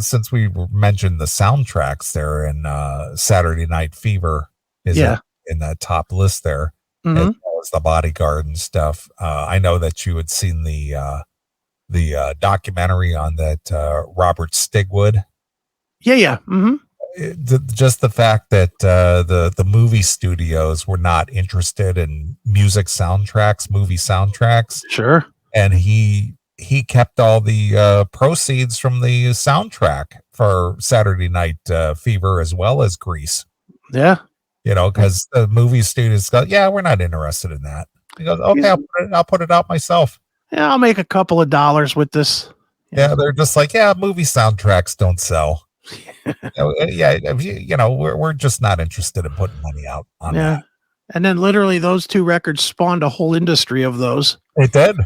since we mentioned the soundtracks there, and Saturday Night Fever is in that top list there, as well as The Bodyguard and stuff. I know that you had seen the documentary on that Robert Stigwood. Yeah. Just the fact that the movie studios were not interested in movie soundtracks. Sure. And he kept all the proceeds from the soundtrack for Saturday Night Fever as well as Grease. Yeah. Because the movie studios go, yeah, we're not interested in that. He goes, okay, I'll put it out myself. Yeah, I'll make a couple of dollars with this. Yeah, they're just like, yeah, movie soundtracks don't sell. We're just not interested in putting money out on that. And then literally those two records spawned a whole industry of those. It did.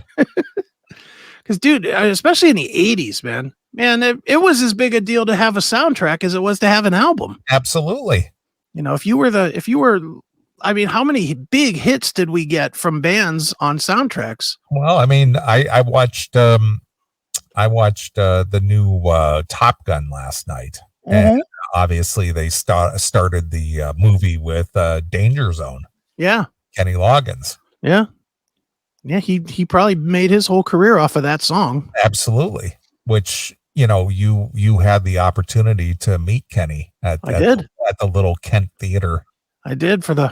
Because, dude, especially in the 80s, man, it was as big a deal to have a soundtrack as it was to have an album. Absolutely. How many big hits did we get from bands on soundtracks? Well, I mean, I watched the new Top Gun last night, and obviously they started the movie with Danger Zone. Yeah, Kenny Loggins. Yeah. He probably made his whole career off of that song. Absolutely. Which you had the opportunity to meet Kenny at the little Kent Theater. I did for the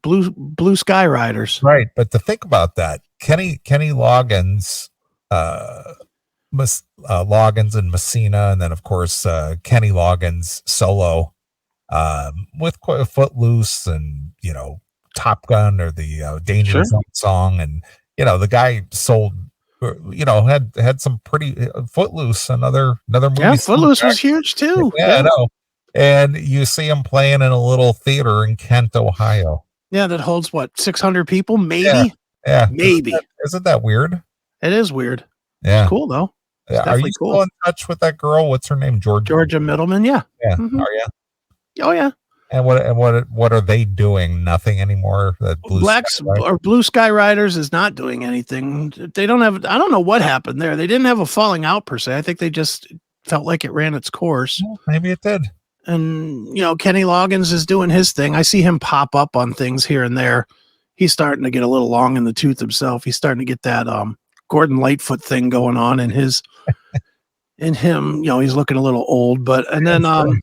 Blue Sky Riders. Right. But to think about that, Kenny Loggins, Loggins and Messina, and then of course Kenny Loggins solo with Footloose and Top Gun or the Danger Zone song, and the guy sold had some pretty Footloose, another movie. Yeah, Footloose was huge too. Yeah, I know. And you see him playing in a little theater in Kent, Ohio. Yeah, that holds 600 people, maybe. Yeah, maybe. Isn't that weird? It is weird. Yeah, cool though. Are you still in touch with that girl? What's her name? Georgia Middleman. Yeah. Yeah. Are you? Oh yeah. And what are they doing? Nothing anymore. That Blue Sky Riders is not doing anything. They don't have. I don't know what happened there. They didn't have a falling out per se. I think they just felt like it ran its course. Well, maybe it did. And Kenny Loggins is doing his thing. I see him pop up on things here and there. He's starting to get a little long in the tooth himself. He's starting to get that Gordon Lightfoot thing going on in his in him. He's looking a little old, and then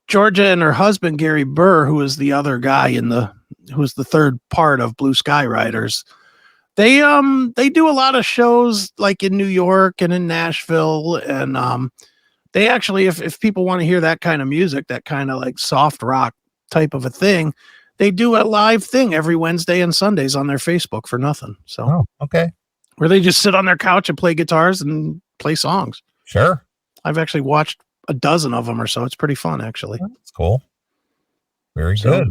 Georgia and her husband Gary Burr, who is the other guy who was the third part of Blue Sky Riders. They do a lot of shows like in New York and in Nashville, and they actually, if people want to hear that kind of music, that kind of like soft rock type of a thing, they do a live thing every Wednesday and Sundays on their Facebook for nothing. So okay, where they just sit on their couch and play guitars and play songs. Sure, I've actually watched a dozen of them or so. It's pretty fun, actually. That's cool. Very good.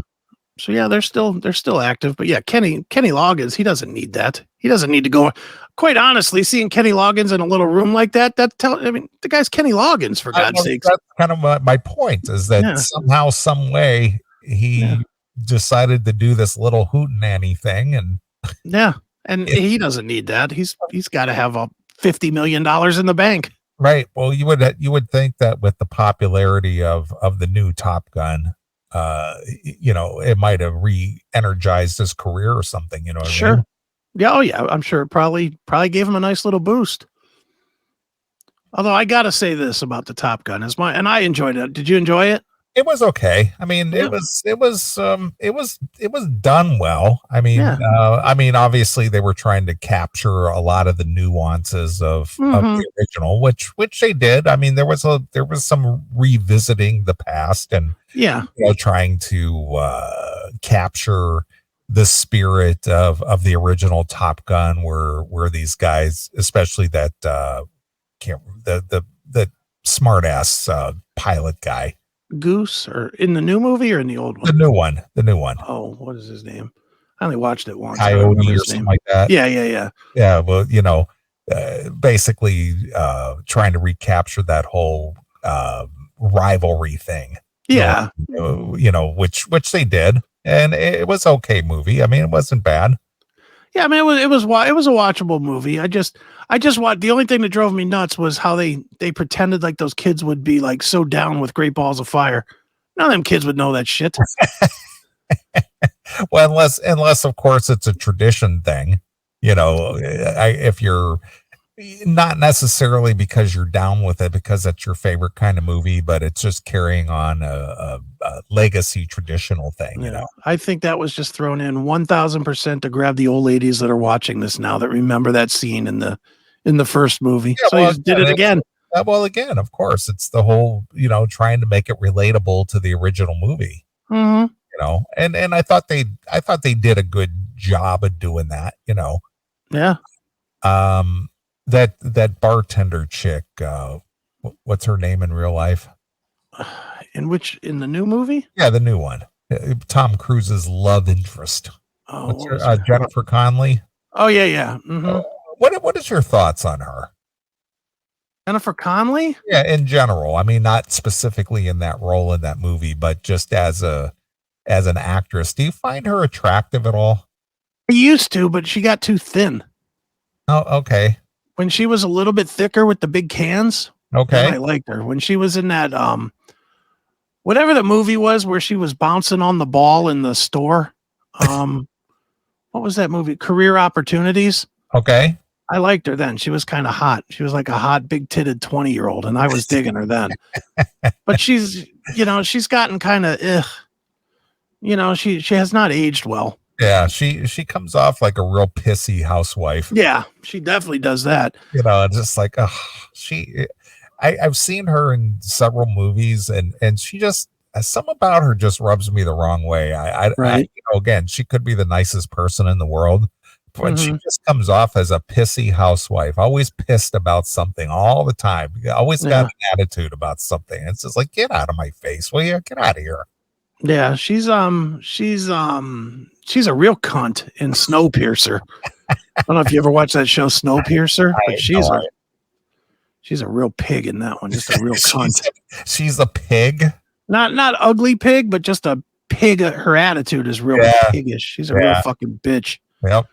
So yeah, they're still active, but yeah, Kenny Loggins, he doesn't need that. He doesn't need to go. Quite honestly, seeing Kenny Loggins in a little room like that, the guy's Kenny Loggins, for God's sakes. That's kind of my point, is that somehow, some way, he decided to do this little hootenanny thing, and he doesn't need that. He's got to have $50 million in the bank. Right. Well, you would think that with the popularity of the new Top Gun, it might have re-energized his career or something. Sure. I mean? Yeah. Oh yeah. I'm sure it probably gave him a nice little boost. Although I gotta say this about the Top Gun and I enjoyed it. Did you enjoy it? It was okay. I mean, it was done well. I mean, obviously they were trying to capture a lot of the nuances of the original, which they did. I mean, there was some revisiting the past and trying to capture the spirit of the original Top Gun, where these guys, especially that the smart ass pilot guy. Goose, or in the new movie or in the old one? The new one. Oh, what is his name? I only watched it once. Coyote or something like that. Yeah. Yeah. Well, basically trying to recapture that whole rivalry thing. Yeah. Which they did, and it was okay movie. I mean, it wasn't bad. Yeah, I mean, it was a watchable movie. I just watched. The only thing that drove me nuts was how they pretended like those kids would be like so down with Great Balls of Fire. None of them kids would know that shit. Well, unless of course it's a tradition thing, if you're not necessarily because you're down with it because that's your favorite kind of movie, but it's just carrying on a legacy traditional thing. Yeah, I think that was just thrown in 1000% to grab the old ladies that are watching this now that remember that scene in the first movie. Yeah, So well, he just did it again. Well, again, of course, it's the whole trying to make it relatable to the original movie. Mm-hmm. And I thought they did a good job of doing that. Yeah. That bartender chick, what's her name in real life? In the new movie? Yeah, the new one. Tom Cruise's love interest. Oh, what's her, Jennifer Connelly. Oh yeah. Mm-hmm. What is your thoughts on her? Jennifer Connelly? Yeah, in general. I mean, not specifically in that role in that movie, but just as an actress. Do you find her attractive at all? I used to, but she got too thin. Oh, okay. When she was a little bit thicker with the big cans, okay, I liked her. When she was in that whatever the movie was where she was bouncing on the ball in the store. What was that movie? Career Opportunities. Okay. I liked her then. She was kind of hot. She was like a hot, big-titted 20-year-old, and I was digging her then. But she's gotten kind of, she has not aged well. Yeah, she comes off like a real pissy housewife. Yeah, she definitely does that. Just like I've seen her in several movies, and she just some about her just rubs me the wrong way. Right. Again, she could be the nicest person in the world, but she just comes off as a pissy housewife, always pissed about something all the time. Always got an attitude about something. It's just like, get out of my face, will you? Get out of here. Yeah, she's a real cunt in Snowpiercer. I don't know if you ever watched that show Snowpiercer, but she's a real pig in that one. Just a real cunt. She's a pig. Not ugly pig, but just a pig. Her attitude is real piggish. She's a real fucking bitch. Yep.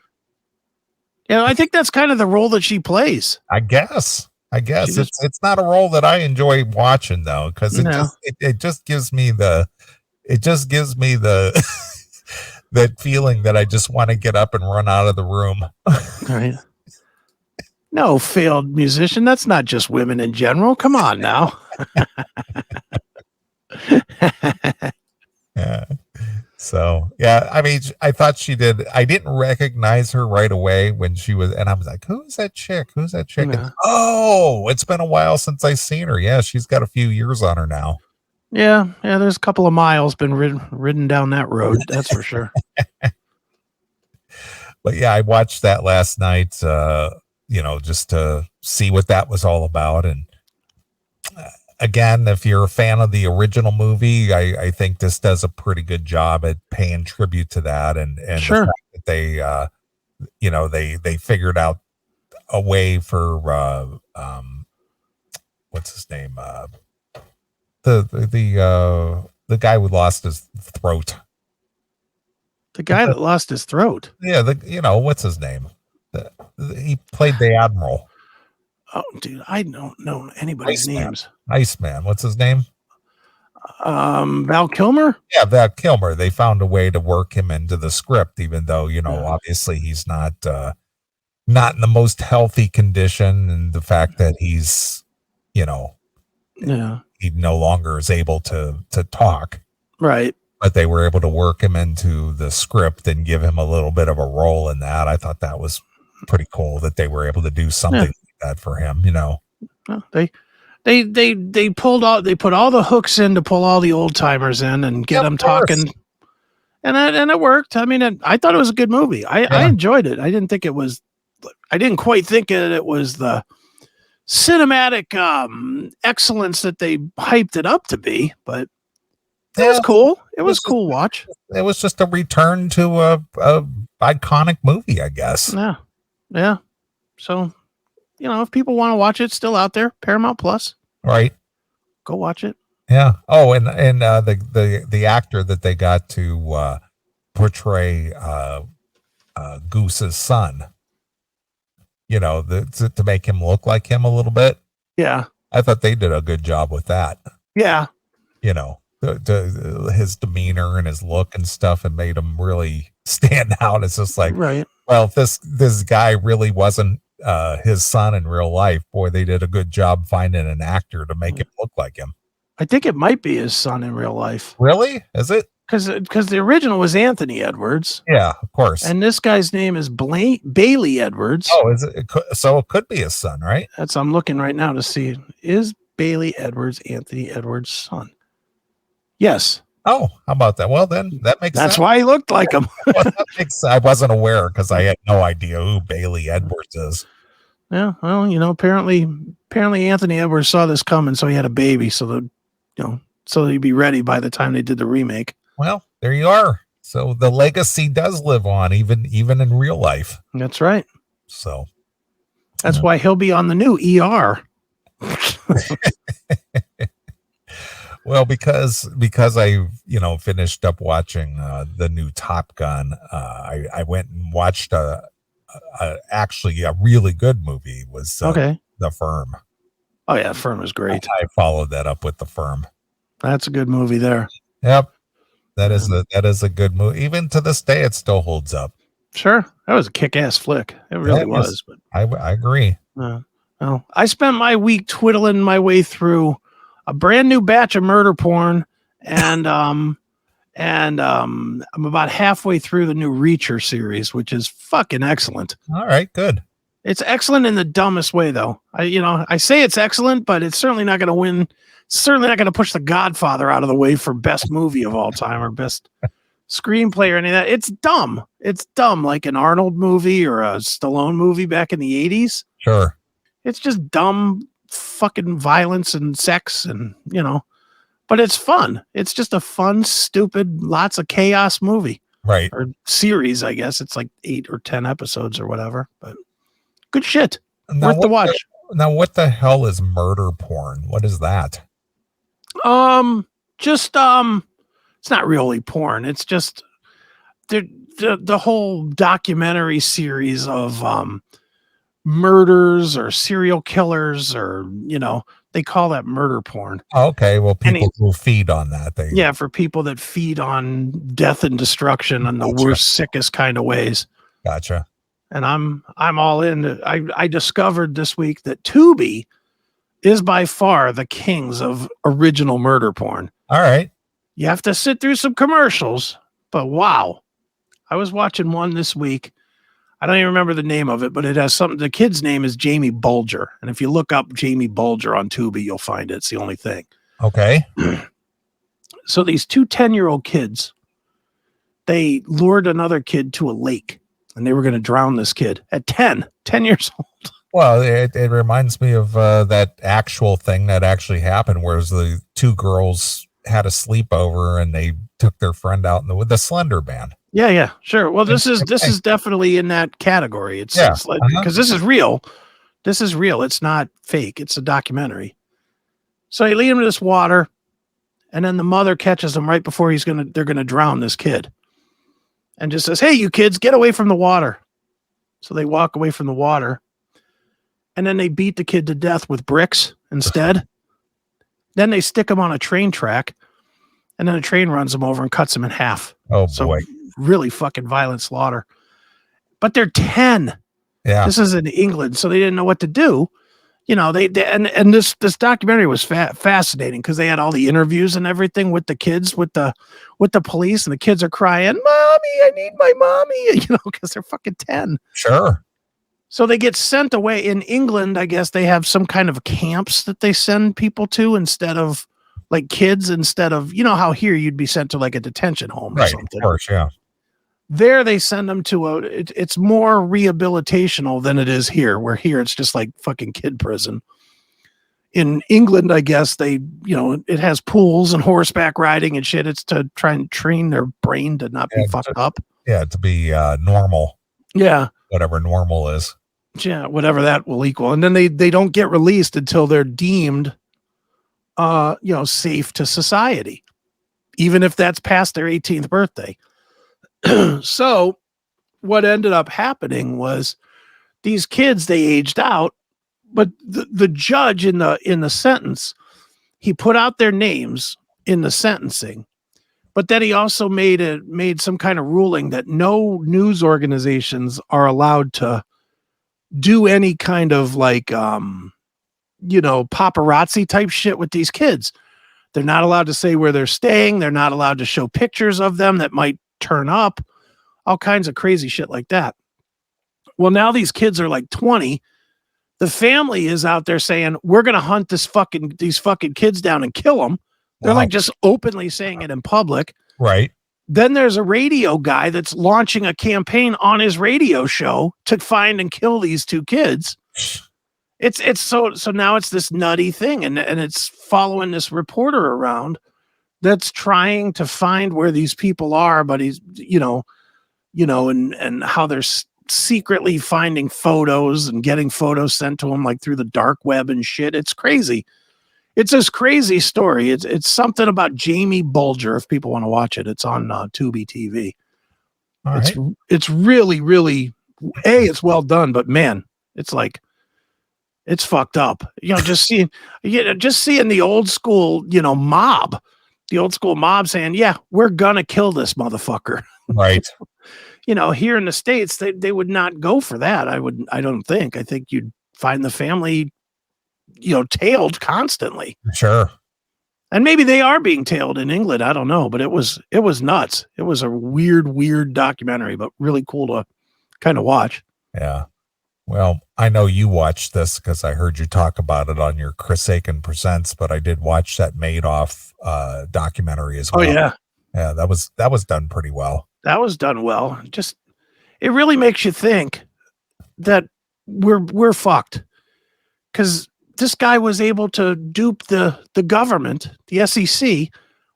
Yeah, I think that's kind of the role that she plays. I guess it's not a role that I enjoy watching though, because it just gives me the that feeling that I just want to get up and run out of the room. Right. No, failed musician. That's not just women in general. Come on now. Yeah. So, yeah, I mean, I thought she did. I didn't recognize her right away when she was, and I was like, who's that chick? Who's that chick? Yeah. And, oh, it's been a while since I've seen her. Yeah, she's got a few years on her now. Yeah, there's a couple of miles been ridden down that road, that's for sure. But yeah, I watched that last night, just to see what that was all about. And again, if you're a fan of the original movie, I think this does a pretty good job at paying tribute to that. And sure. The fact that they figured out a way for what's his name? The guy who lost his throat. The guy that lost his throat. Yeah, what's his name? He played the Admiral. Oh, dude, I don't know anybody's names. Iceman. What's his name? Val Kilmer? Yeah, Val Kilmer. They found a way to work him into the script, even though, obviously he's not in the most healthy condition, and the fact that he's, he no longer is able to talk. Right. But they were able to work him into the script and give him a little bit of a role in that. I thought that was pretty cool that they were able to do something like that for him, Well, they put all the hooks in to pull all the old timers in and get them talking. And it worked. I mean, I thought it was a good movie. I enjoyed it. I didn't quite think it was the cinematic excellence that they hyped it up to be, but it was cool. It was cool watch. It was just a return to a iconic movie, I guess. Yeah. So, if people want to watch it, it's still out there, Paramount Plus. Right. Go watch it. Yeah. Oh, and the actor that they got to portray Goose's son. To make him look like him a little bit. Yeah. I thought they did a good job with that. Yeah. His demeanor and his look and stuff, and made him really stand out. It's just like, right. Well, if this guy really wasn't his son in real life, boy, they did a good job finding an actor to make him look like him. I think it might be his son in real life. Really? Is it? Because the original was Anthony Edwards. Yeah, of course. And this guy's name is Bailey Edwards. Oh, is it? So it could be his son, right? I'm looking right now to see, is Bailey Edwards Anthony Edwards' son? Yes. Oh, how about that? Well, then that makes sense. That's why he looked like him. I wasn't aware because I had no idea who Bailey Edwards is. Yeah, well, apparently Anthony Edwards saw this coming, so he had a baby, so he'd be ready by the time they did the remake. Well, there you are. So the legacy does live on, even in real life. That's right. So that's why he'll be on the new ER. Well, because I finished up watching the new Top Gun, I went and watched actually a really good movie. Was The Firm. Oh yeah, Firm is great. I followed that up with The Firm. That's a good movie there. Yep. That is a good movie. Even to this day, it still holds up. Sure. That was a kick-ass flick. It really was. But I agree. Well, I spent my week twiddling my way through a brand new batch of murder porn, and I'm about halfway through the new Reacher series, which is fucking excellent. All right, good. It's excellent in the dumbest way, though. I say it's excellent, but it's certainly not going to win. Certainly not going to push The Godfather out of the way for best movie of all time or best screenplay or any of that. It's dumb. It's dumb, like an Arnold movie or a Stallone movie back in the 80s. Sure. It's just dumb fucking violence and sex and, but it's fun. It's just a fun, stupid, lots of chaos movie. Right. Or series, I guess. It's like 8 or 10 episodes or whatever, but good shit. Worth the watch. Now, what the hell is murder porn? What is that? It's not really porn. It's just the whole documentary series of murders or serial killers, or they call that murder porn. Okay, well, people who feed on that. For people that feed on death and destruction in the worst, sickest kind of ways. Gotcha. And I'm all in. I discovered this week that Tubi is by far the kings of original murder porn. All right. You have to sit through some commercials, but wow. I was watching one this week. I don't even remember the name of it, but it has something. The kid's name is Jamie Bulger. And if you look up Jamie Bulger on Tubi, you'll find it. It's the only thing. Okay. So these 2 10-year-old kids, they lured another kid to a lake, and they were going to drown this kid at 10 years old. Well, it reminds me of that actual thing that actually happened, where the 2 girls had a sleepover and they took their friend out with the Slender Band. Yeah, sure. Well, this is definitely in that category. It's like, because this is real. This is real. It's not fake. It's a documentary. So they lead him to this water, and then the mother catches him right before they're gonna drown this kid, and just says, "Hey, you kids, get away from the water." So they walk away from the water, and then they beat the kid to death with bricks instead. Then they stick him on a train track, and then a train runs him over and cuts him in half. Oh, boy. Really fucking violent slaughter. But they're 10. Yeah. This is in England, so they didn't know what to do. And this documentary was fascinating because they had all the interviews and everything with the kids, with the police, and the kids are crying, "Mommy, I need my mommy," because they're fucking 10. Sure. So they get sent away. In England, I guess they have some kind of camps that they send people to instead of like kids, instead of, how here you'd be sent to like a detention home or something. Of course, yeah. There they send them to it's more rehabilitational than it is here, where here it's just like fucking kid prison. In England, I guess it has pools and horseback riding and shit. It's to try and train their brain to not be fucked up. Yeah, to be normal. Yeah. Whatever normal is. Yeah, whatever that will equal. And then they don't get released until they're deemed safe to society, even if that's past their 18th birthday. So what ended up happening was these kids, they aged out, but the judge in the sentence, he put out their names in the sentencing, but then he also made some kind of ruling that no news organizations are allowed to do any kind of like paparazzi type shit with these kids. They're not allowed to say where they're staying. They're not allowed to show pictures of them that might turn up, all kinds of crazy shit like that. Well, now these kids are like 20. The family is out there saying, we're going to hunt these fucking kids down and kill them. They're like just openly saying it in public. Right. Then there's a radio guy that's launching a campaign on his radio show to find and kill these two kids. It's so now it's this nutty thing, and it's following this reporter around that's trying to find where these people are, but he's and how they're secretly finding photos and getting photos sent to him like through the dark web and shit. It's crazy. It's this crazy story. It's something about Jamie Bulger. If people want to watch it, it's on Tubi TV. It's really, really it's well done, but man, it's like. It's fucked up. Just seeing the old school, mob, saying, yeah, we're going to kill this motherfucker. Right. Here in the States, they would not go for that. I don't think. I think you'd find the family, tailed constantly. Sure. And maybe they are being tailed in England. I don't know, but it was nuts. It was a weird documentary, but really cool to kind of watch. Yeah. Well, I know you watched this because I heard you talk about it on your Chris Aiken Presents, but I did watch that Madoff documentary as well. Oh yeah. Yeah, that was done pretty well. That was done well. Just it really makes you think that we're fucked. Because this guy was able to dupe the government, the SEC,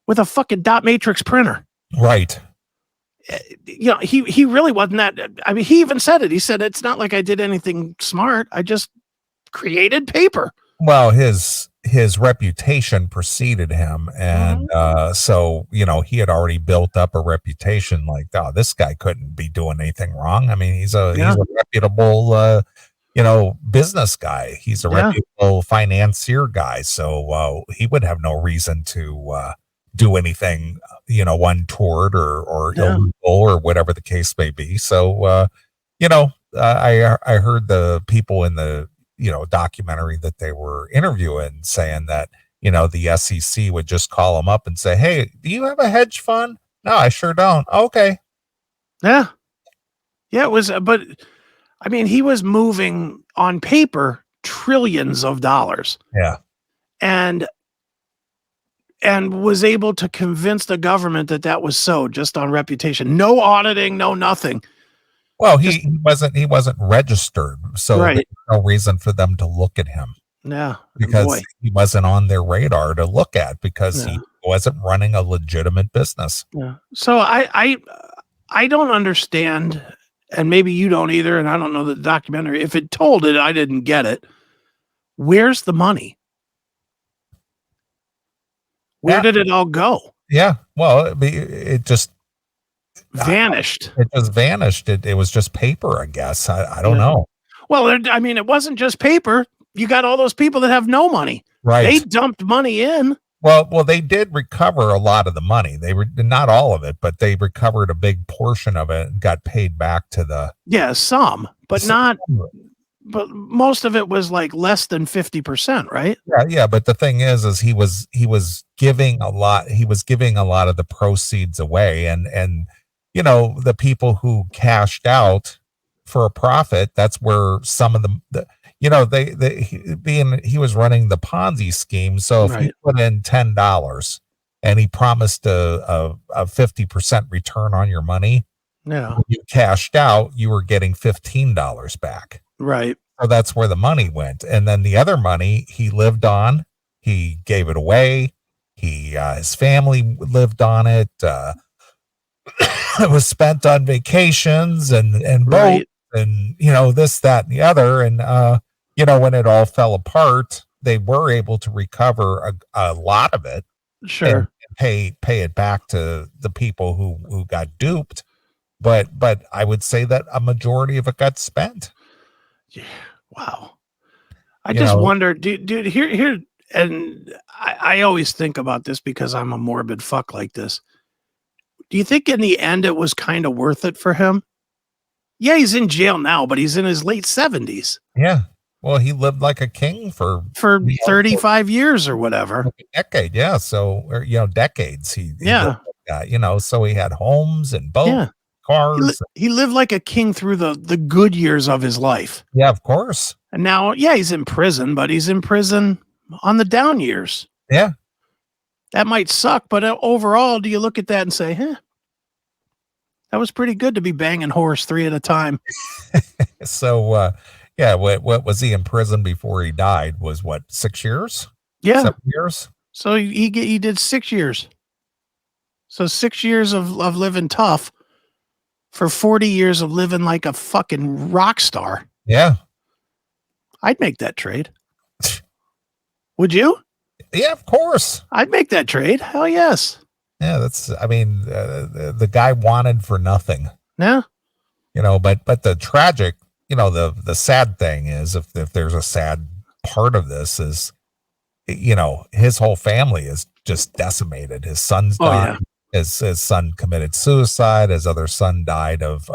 with a fucking dot matrix printer. Right. He really wasn't that. I mean, he even said it. He said, it's not like I did anything smart. I just created paper. Well, his reputation preceded him. And so, he had already built up a reputation like, oh, this guy couldn't be doing anything wrong. I mean, he's a reputable, business guy. He's a reputable financier guy. So he would have no reason to do anything, untoward or illegal or whatever the case may be. So, I heard the people in the, documentary that they were interviewing saying that, the SEC would just call them up and say, hey, do you have a hedge fund? No, I sure don't. Okay. Yeah. Yeah, it was, but I mean, he was moving on paper trillions of dollars. Yeah. And was able to convince the government that was so, just on reputation. No auditing, no nothing. Well, he wasn't registered, so right. There's no reason for them to look at him. Yeah, because he wasn't on their radar to look at because he wasn't running a legitimate business. Yeah. So I don't understand, and maybe you don't either, and I don't know the documentary. If it told it, I didn't get it. Where's the money? Where did it all go? Yeah. Well, it just vanished. It just vanished. It was just paper, I guess. I don't know. Well, I mean, it wasn't just paper. You got all those people that have no money. Right. They dumped money in. Well, they did recover a lot of the money. They were not all of it, but they recovered a big portion of it and got paid back to the. Yeah, some, but not. But most of it was like less than 50%, right? Yeah. But the thing is he was giving a lot. He was giving a lot of the proceeds away, and the people who cashed out for a profit. That's where some of he was running the Ponzi scheme. So if you put in $10 and he promised a 50% return on your money, when you cashed out, you were getting $15 back. Right. So that's where the money went. And then the other money he lived on, he gave it away. His family lived on it. It was spent on vacations and boats and, this, that, and the other. And, when it all fell apart, they were able to recover a lot of it. Sure. And pay it back to the people who got duped. but I would say that a majority of it got spent. Yeah. Wow. I You just know, wonder, dude, here, and I always think about this because I'm a morbid fuck like this. Do you think in the end it was kind of worth it for him? Yeah, he's in jail now, but he's in his late 70s yeah. Well, he lived like a king for for you know, 35 years or whatever. like a decade, yeah. So, or, decades. He lived Yeah. like that, so he had homes and boats, Yeah. cars. He lived like a king through the good years of his life. Yeah, of course. And now, yeah, he's in prison, but he's in prison on the down years. Yeah. That might suck, but overall, do you look at that and say, that was pretty good to be banging horse 3 at a time? So, yeah, what was he in prison before he died? Was what, 6 years? Yeah. 7 years? So he did 6 years. So 6 years of living tough for 40 years of living like a fucking rock star. Yeah. I'd make that trade. Would you? Yeah, of course. I'd make that trade. Hell yes. Yeah, the guy wanted for nothing. Yeah. But the tragic, the sad thing is, if there's a sad part of this, is, his whole family is just decimated. His son's died. Yeah. His son committed suicide. His other son died of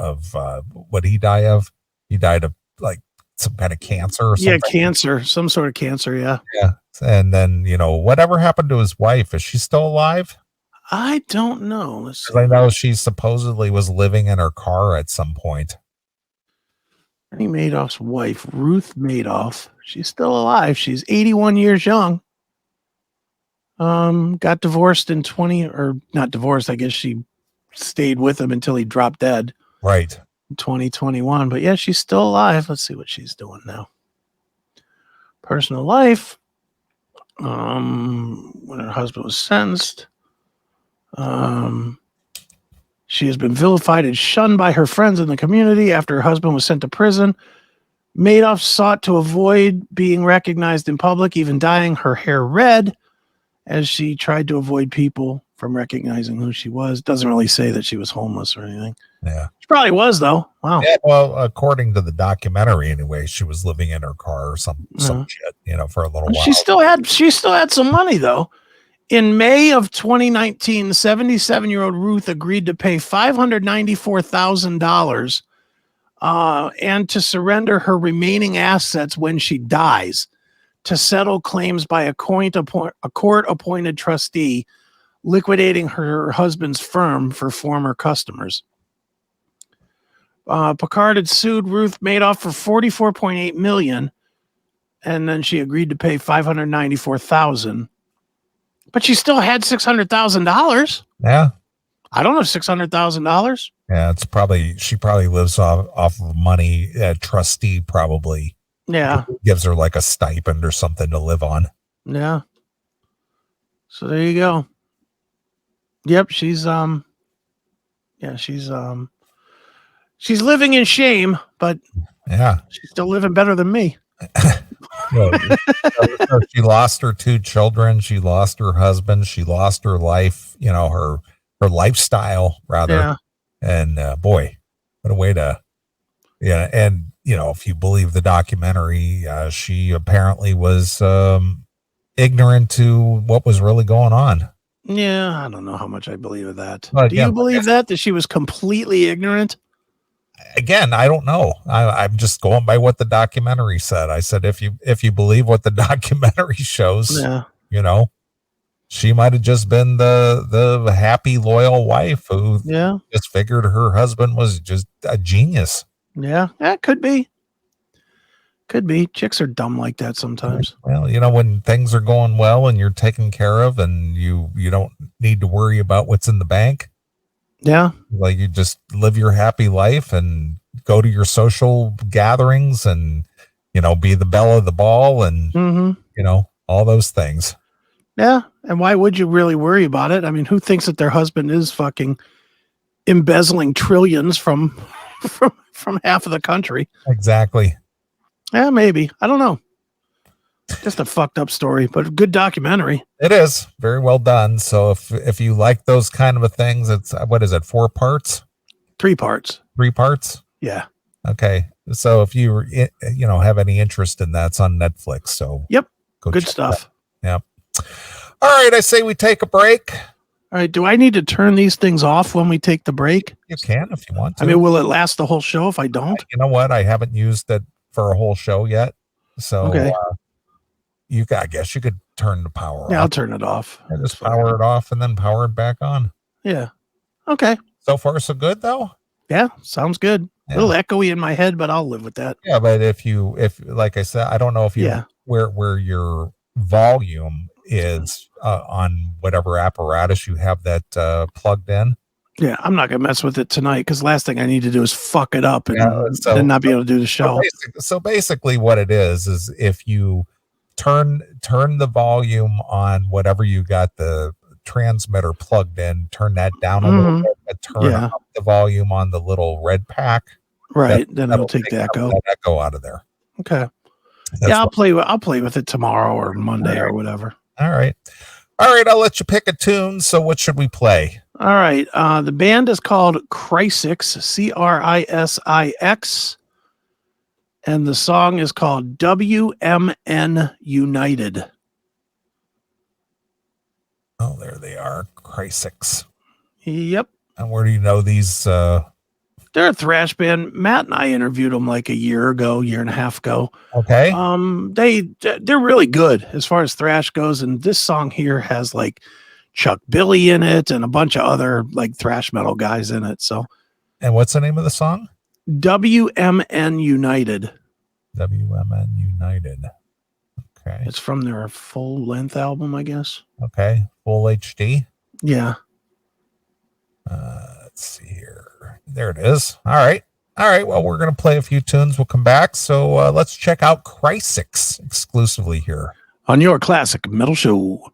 what did he die of? He died of like some kind of cancer or something. Yeah, cancer, some sort of cancer. Yeah. Yeah. And then, whatever happened to his wife? Is she still alive? I don't know. Let's see. I know she supposedly was living in her car at some point. Bernie Madoff's wife, Ruth Madoff, she's still alive. She's 81 years young. Got divorced in not divorced. I guess she stayed with him until he dropped dead. Right. In 2021. But yeah, she's still alive. Let's see what she's doing now. Personal life. When her husband was sentenced. She has been vilified and shunned by her friends in the community after her husband was sent to prison. Madoff sought to avoid being recognized in public, even dyeing her hair red as she tried to avoid people from recognizing who she was. Doesn't really say that she was homeless or anything. Yeah. She probably was, though. Wow. Yeah, well, according to the documentary anyway, she was living in her car or some shit, for a little while. She still had some money, though. In May of 2019, 77-year-old Ruth agreed to pay $594,000 and to surrender her remaining assets when she dies to settle claims by a court-appointed trustee liquidating her husband's firm for former customers. Picard had sued Ruth Madoff for $44.8 million, and then she agreed to pay $594,000. But she still had $600,000. Yeah. I don't have $600,000. Yeah, she probably lives off of money. Trustee probably gives her like a stipend or something to live on. Yeah. So there you go. Yep, she's living in shame, but yeah, she's still living better than me. So she lost her 2 children. She lost her husband. She lost her life, her lifestyle rather. Yeah. And boy, what a way to, and if you believe the documentary, she apparently was ignorant to what was really going on. Yeah, I don't know how much I believe of that. Well, do you believe that she was completely ignorant? Again, I don't know. I'm just going by what the documentary said. I said, if you believe what the documentary shows, she might have just been the happy, loyal wife who just figured her husband was just a genius. Yeah, that could be. Could be. Chicks are dumb like that sometimes. Well, when things are going well and you're taken care of and you don't need to worry about what's in the bank. Yeah. Like you just live your happy life and go to your social gatherings and, be the belle of the ball and, all those things. Yeah. And why would you really worry about it? I mean, who thinks that their husband is fucking embezzling trillions from half of the country? Exactly. Yeah, maybe. I don't know. Just a fucked up story, but a good documentary. It is very well done. So if you like those kind of things, it's, what is it, 4 parts? 3 parts. 3 parts? Yeah. Okay. So if you have any interest in that, it's on Netflix. So yep. Go good stuff. Yep. All right. I say we take a break. All right. Do I need to turn these things off when we take the break? You can if you want to. I mean, will it last the whole show if I don't? You know what? I haven't used it for a whole show yet. So okay. I guess you could turn the power off. Yeah, I'll turn it off. And just power it off and then power it back on. Yeah. Okay. So far, so good, though? Yeah, sounds good. Yeah. A little echoey in my head, but I'll live with that. Yeah, but if like I said, I don't know if where your volume is on whatever apparatus you have that plugged in. Yeah, I'm not going to mess with it tonight because last thing I need to do is fuck it up and then not be able to do the show. So basically what it is if you turn the volume on whatever you got the transmitter plugged in, turn that down a little bit, and turn up the volume on the little red pack. Right, then it'll take the echo. That echo out of there. Okay. I'll play with it tomorrow or Monday or whatever. All right. I'll let you pick a tune. So what should we play? All right. The band is called Crisix, Crisix, and the song is called WMN United. Oh, there they are, Crisix. Yep. And where do you know these? They're a thrash band. Matt and I interviewed them like a year and a half ago. Okay. They're really good as far as thrash goes, and this song here has like Chuck Billy in it and a bunch of other like thrash metal guys in it. So. And what's the name of the song? WMN United. WMN United. Okay. It's from their full length album, I guess. Okay. Full HD. Yeah. Let's see here. There it is. All right. Well, we're going to play a few tunes. We'll come back. So let's check out Crisix exclusively here on your Classic Metal Show.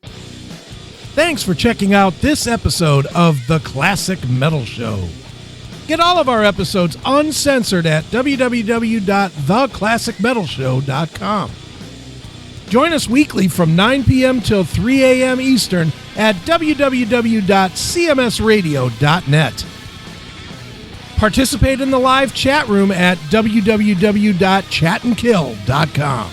Thanks for checking out this episode of The Classic Metal Show. Get all of our episodes uncensored at www.theclassicmetalshow.com. Join us weekly from 9 p.m. till 3 a.m. Eastern at www.cmsradio.net. Participate in the live chat room at www.chatandkill.com.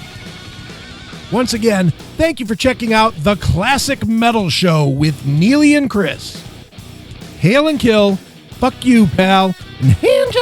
Once again, thank you for checking out The Classic Metal Show with Neeley and Chris. Hail and kill, fuck you, pal, and hand